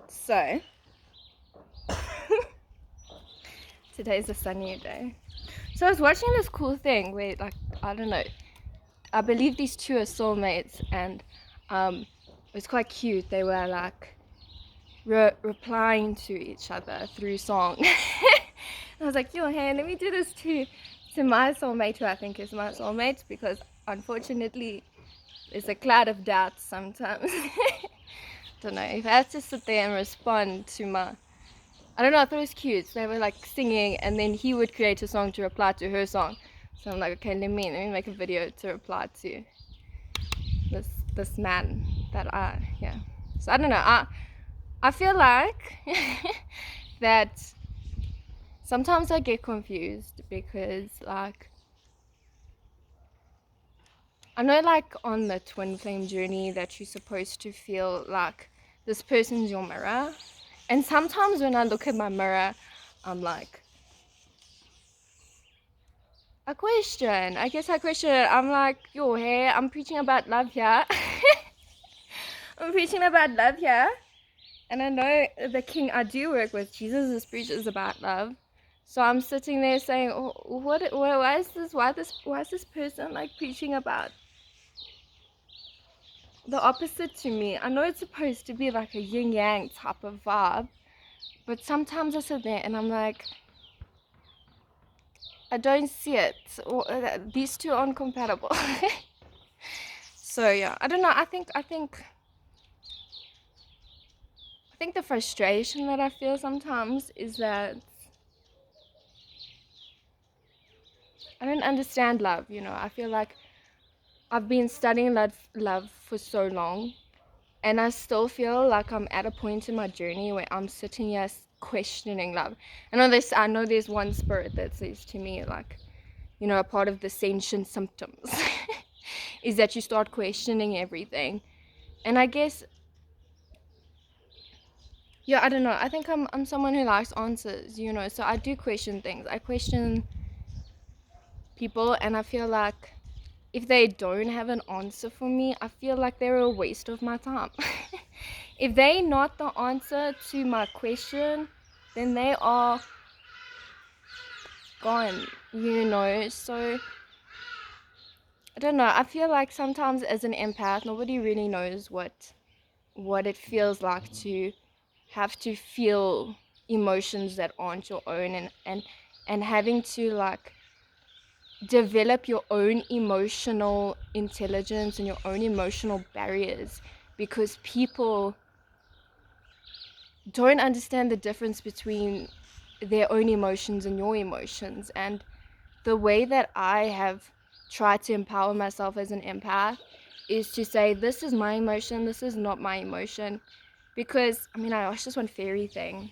So, today's a sunny day. So I was watching this cool thing where, like, I don't know, I believe these two are soulmates, and it's quite cute. They were like replying to each other through song. I was like, yo, hey, let me do this to my soulmate, who I think is my soulmate, because unfortunately, there's a cloud of doubt sometimes. Don't know if I had to sit there and respond to my. I don't know, I thought it was cute. They were like singing, and then he would create a song to reply to her song. So I'm like, okay, let me make a video to reply to this man that yeah. So I don't know. I feel like that sometimes I get confused because, like, I know, like, on the twin flame journey that you're supposed to feel like this person's your mirror. And sometimes when I look at my mirror, I'm like, I guess I question it. I'm like, yo, hey, I'm preaching about love here. I'm preaching about love here. And I know the king I do work with, Jesus, preaches about love. So I'm sitting there saying, oh, why is this person like preaching about the opposite to me? I know it's supposed to be like a yin yang type of vibe, but sometimes I sit there and I'm like, I don't see it. These two aren't compatible. So yeah, I don't know. I think the frustration that I feel sometimes is that I don't understand love. I feel like I've been studying love for so long, and I still feel like I'm at a point in my journey where I'm sitting here questioning love. I know there's one spirit that says to me, like, a part of the sentient symptoms is that you start questioning everything. And I guess, yeah, I don't know. I think I'm someone who likes answers, so I do question things. I question people, and I feel like if they don't have an answer for me, I feel like they're a waste of my time. If they're not the answer to my question, then they are gone, So I don't know. I feel like sometimes as an empath, nobody really knows what it feels like to have to feel emotions that aren't your own, and having to, like, develop your own emotional intelligence and your own emotional barriers, because people don't understand the difference between their own emotions and your emotions. And the way that I have tried to empower myself as an empath is to say, this is my emotion, this is not my emotion. Because I watched this one fairy thing,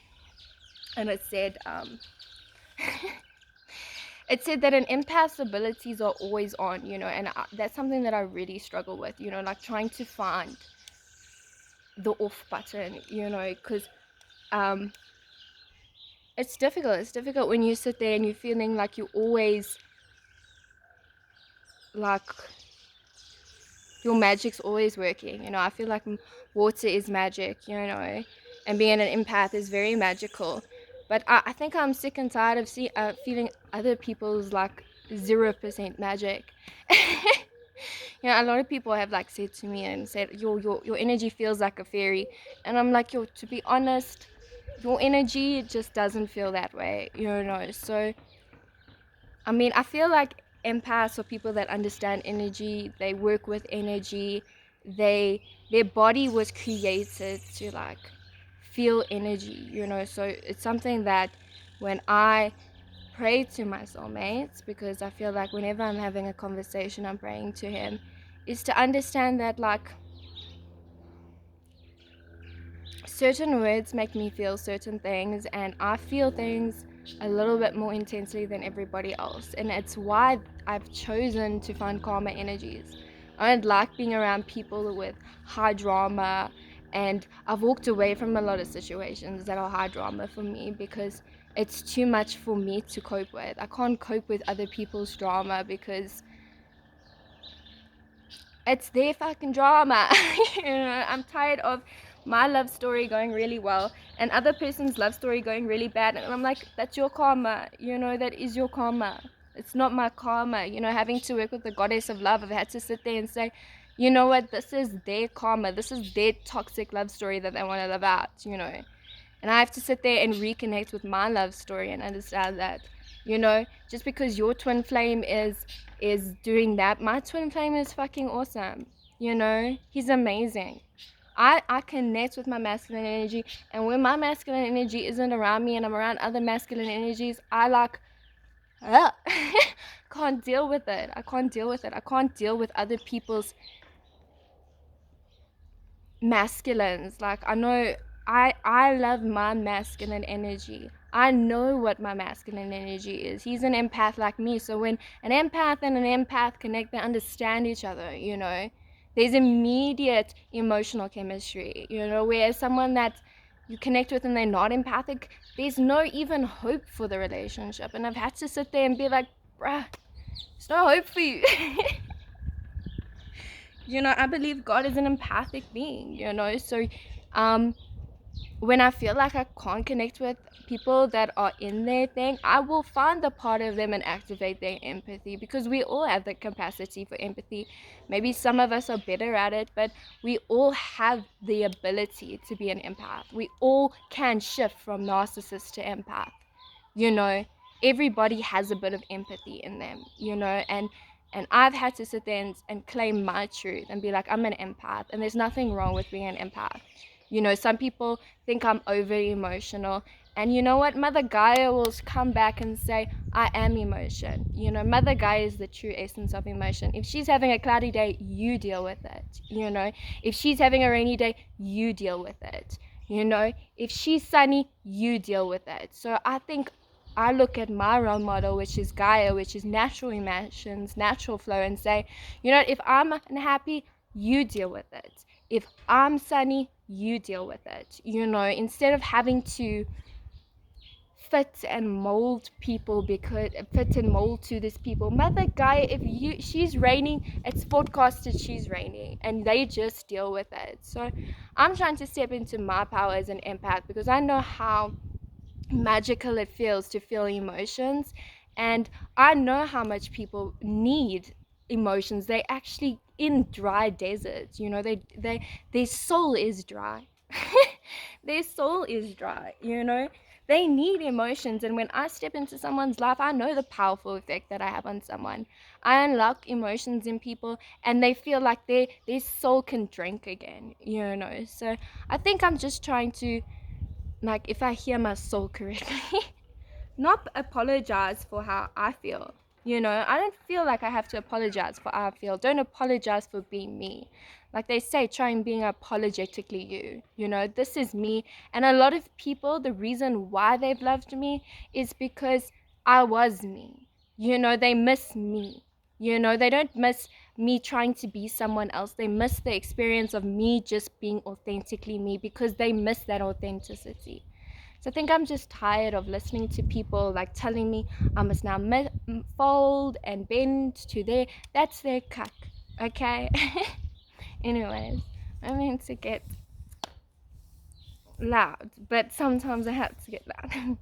and it said it said that an empath's abilities are always on, and that's something that I really struggle with, like trying to find the off button, because it's difficult. It's difficult when you sit there and you're feeling like you're always, like, your magic's always working. I feel like water is magic, and being an empath is very magical. But I think I'm sick and tired of feeling other people's, like, 0% magic. A lot of people have, like, said to me and said, your energy feels like a fairy. And I'm like, to be honest, your energy just doesn't feel that way, So I feel like empaths are people that understand energy. They work with energy. Their body was created to, like, feel energy, So it's something that when I pray to my soulmates, because I feel like whenever I'm having a conversation, I'm praying to him, is to understand that, like, certain words make me feel certain things, and I feel things a little bit more intensely than everybody else. And it's why I've chosen to find calmer energies. I don't like being around people with high drama, and I've walked away from a lot of situations that are high drama for me because it's too much for me to cope with. I can't cope with other people's drama because it's their fucking drama. I'm tired of my love story going really well and other person's love story going really bad, and I'm like, that's your karma, that is your karma. It's not my karma. Having to work with the goddess of love, I've had to sit there and say, you know what, this is their karma, this is their toxic love story that they want to live out. And I have to sit there and reconnect with my love story and understand that, just because your twin flame is doing that, my twin flame is fucking awesome. He's amazing. I connect with my masculine energy, and when my masculine energy isn't around me and I'm around other masculine energies, I like can't deal with it. I can't deal with it. I can't deal with other people's masculines. Like, I know I love my masculine energy. I know what my masculine energy is. He's an empath like me, so when an empath and an empath connect, they understand each other. There's immediate emotional chemistry, whereas someone that you connect with and they're not empathic, there's no even hope for the relationship. And I've had to sit there and be like, bruh, there's no hope for you. I believe God is an empathic being, so when I feel like I can't connect with people that are in their thing, I will find the part of them and activate their empathy, because we all have the capacity for empathy. Maybe some of us are better at it, but we all have the ability to be an empath. We all can shift from narcissist to empath. Everybody has a bit of empathy in them, and I've had to sit there and claim my truth and be like, I'm an empath, and there's nothing wrong with being an empath. Some people think I'm over emotional, and you know what, Mother Gaia will come back and say, I am emotion. Mother Gaia is the true essence of emotion. If she's having a cloudy day, you deal with it. If she's having a rainy day, you deal with it. If she's sunny, you deal with it. So I think I look at my role model, which is Gaia, which is natural emotions, natural flow, and say, if I'm unhappy, you deal with it. If I'm sunny, you deal with it. Instead of having to fit and mold people, because fit and mold to this people. Mother Gaia, if she's raining, it's forecasted she's raining, and they just deal with it. So I'm trying to step into my power as an empath, because I know how magical it feels to feel emotions, and I know how much people need emotions. They actually in dry deserts, their soul is dry. Their soul is dry. They need emotions, and when I step into someone's life, I know the powerful effect that I have on someone. I unlock emotions in people, and they feel like their soul can drink again. So I think I'm just trying to, like, if I hear my soul correctly, not apologize for how I feel. I don't feel like I have to apologize for how I feel. Don't apologize for being me. Like they say, try and being apologetically you. This is me. And a lot of people, the reason why they've loved me is because I was me. They miss me. They don't miss me trying to be someone else. They miss the experience of me just being authentically me, because they miss that authenticity. So I think I'm just tired of listening to people like telling me I must now fold and bend to that's their cuck, okay? Anyways, I mean to get loud, but sometimes I have to get loud.